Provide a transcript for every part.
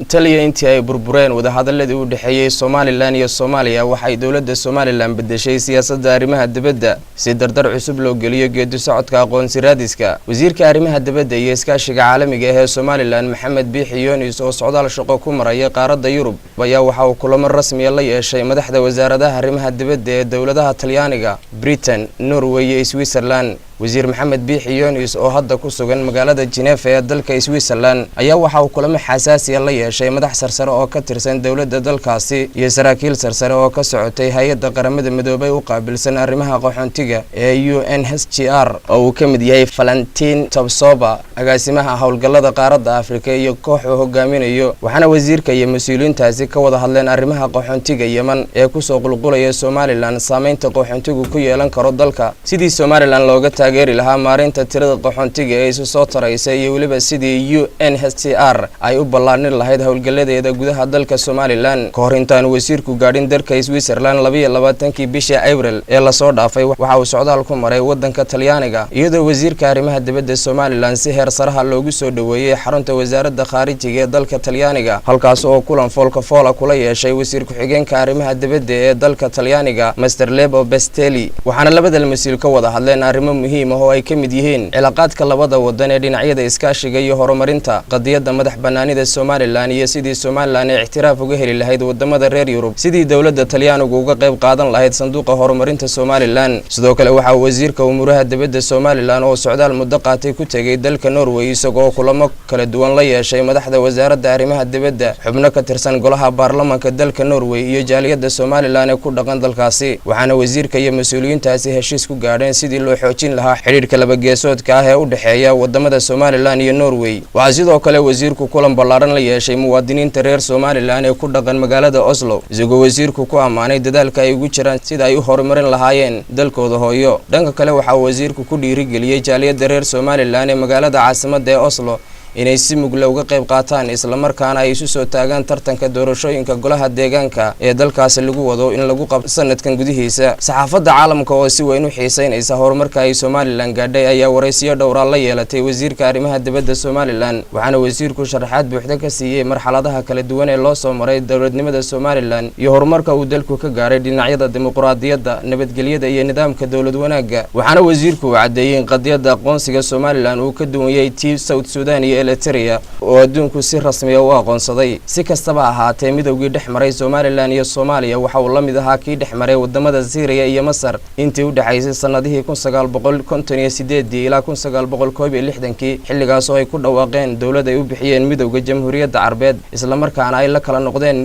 taliya intii ay burbureen wadahadaladii u dhaxeeyay Soomaaliland iyo Soomaaliya waxay dawladda Soomaaliland bedeshay siyaasadda arrimaha dibadda si dardar cusub loo geliyo geedi socodka aqoonsi raadiska wasiirka arrimaha dibadda iyo iskaashiga caalamiga ah ee Soomaaliland Maxamed Biixi Yunis oo socdaal shaqo ku maray qaaradda Yurub ayaa waxa uu kulamo rasmi ah la yeeshay madaxda wasaaradaha arrimaha dibadda ee dawladaha Talyaaniga, Britain, Norway iyo Switzerland. wasiir Maxamed Biixi Yunis oo hadda ku sugan magaalada Geneva ee dalka Switzerland ayaa waxa uu kulamo xasaasi ah la yeeshay madax sarsare oo ka tirsan dawladda dalkaasi iyo saraakiil sarsare oo ka socotay hay'adda qaramada midoobay u qaabilsan arrimaha qaxoontiga ee UNHCR oo uu ka mid yahay Valentin Topsoba agaasimaha howlgallada qaaradda Afrika iyo koox uu hogaaminayo waxaana wasiirka iyo mas'uuliyiintaasi ka wada hadleen arrimaha qaxoontiga Yemen ee ku soo qulqulaya Soomaaliland saameynta qaxoontigu ku yeelan karo dalka sidii Soomaaliland looga taageeri lahaa maareynta tirada qaxoontiga ee isu soo taraysa iyo waliba sidii UNHCR ay u ballaarin lahayd howlgaladeeda gudaha dalka Soomaaliland ka hor intaan wasiirku gaadhin dalka Switzerland 22kii bishii April ee la soo dhaafay waxa uu socdaal ku maray wadanka Talyaaniga iyadoo wasiirka arrimaha dibadda Soomaaliland si heer saraha loogu soo dhaweeyay xarunta wasaaradda khaarijiga ee dalka Talyaaniga halkaas oo kulan foolka kula yeeshay wasiir ku-xigeenka arrimaha dibadda ee dalka Talyaaniga Mr. Lebo Bastelli waxaana labada mas'uul ka wada hadleen arrimo muhiim ah oo ay ka mid yihiin cilaaqaadka labada wadan ee dhinacyada iskaashiga iyo horumarinta qadiyadda madax banaanida Soomaaliland iyo sidii Soomaaliland ay ixtiraaf uga heli lahayd wadamada reer Yurub sidii dawladda Talyaanigu uga qayb qaadan lahayd sanduuqa horumarinta Soomaaliland sidoo kale waxa uu wasiirka umuraha dibadda Soomaaliland oo socdaal muddo qaatay ku tagay dalka Norway isagoo kulamo kala duwan la yeeshay madaxda wasaaradda arrimaha dibadda xubno ka tirsan golaha baarlamaanka dalka Norway iyo jaaliyadda Soomaaliland ee ku dhaqan dalkaasi waxaana wasiirka iyo mas'uuliyiintaasi heshiis ku gaadheen sidii loo xoojin lahaa xiriirka laba geesoodka ah ee u dhaxeeya wadamada Soomaaliland iyo Norway waxa sidoo kale wasiirku kulan ballaaran la yeeshay muwaadiniinta reer Soomaaliland ee ku dhaqan magaalada Oslo isagoo wasiirku ku amaanay dadaalka ay ugu jiraan sida ay u horumarin lahaayeen dalkooda hooyo dhanka kale waxa wasiirku ku dhiirigeliyay jaaliyadda reer Soomaaliland ee magaalada caasimadda ee Oslo inay si mug leh uga qayb qaataan isla markaana ay isu soo taagaan tartanka doorashooyinka golaha deegaanka ee dalkaasi lagu wado in lagu qabto sanadkan gudihiisa saxaafadda caalamka oo si weyn u xiiseynaysa horumarka ay Soomaaliland gaadhay ayaa wareysiyo dhowr ah la yeelatay wasiirka arrimaha dibadda Soomaaliland waxaana wasiirku sharaxaad buuxda ka siiyay marxaladaha kala duwan ee loo soo maray dawladnimada Soomaaliland iyo horumarka uu dalku ka gaaray dhinacyada dimuqraadiyadda nabadgelyada iyo nidaamka dawlad wanaagga waxaana wasiirku cadeeyay in qadiyadda aqoonsiga Soomaaliland uu ka duwan yahay tii South Sudan iyo Eritrea oo adduunku si rasmi ah u aqoonsaday si kastaba ahaatee midowgii dhexmaray Soomaaliland iyo Soomaaliya waxa uu la mid ahaa kii dhexmaray wadamada Syria iyo Masar intii u dhaxaysay sanadihii 1958 ilaa 1961 xilligaas oo ay ku dhawaaqeen dawlad ay u bixiyeen midowga jamhuuriyadda Carbeed isla markaana ay la kala noqdeen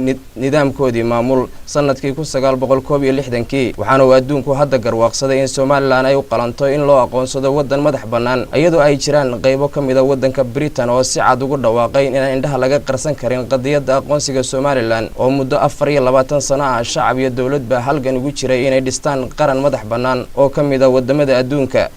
nidaamkoodii maamul sanadkii 1961 waxaana uu adduunku hadda garwaaqsaday in Soomaaliland ay u qalanto in loo aqoonsado wadan madax bannaan iyadoo ay jiraan qaybo ka mid ah wadanka Britain oo si cad ugu dhawaaqay in indhaha laga qarsan karin qadiyadda aqoonsiga Soomaaliland oo muddo 24 sano ah shacab iyo dawladba halgan ugu jiray inay dhistaan qaran madax bannaan oo ka mid ah wadamada adduunka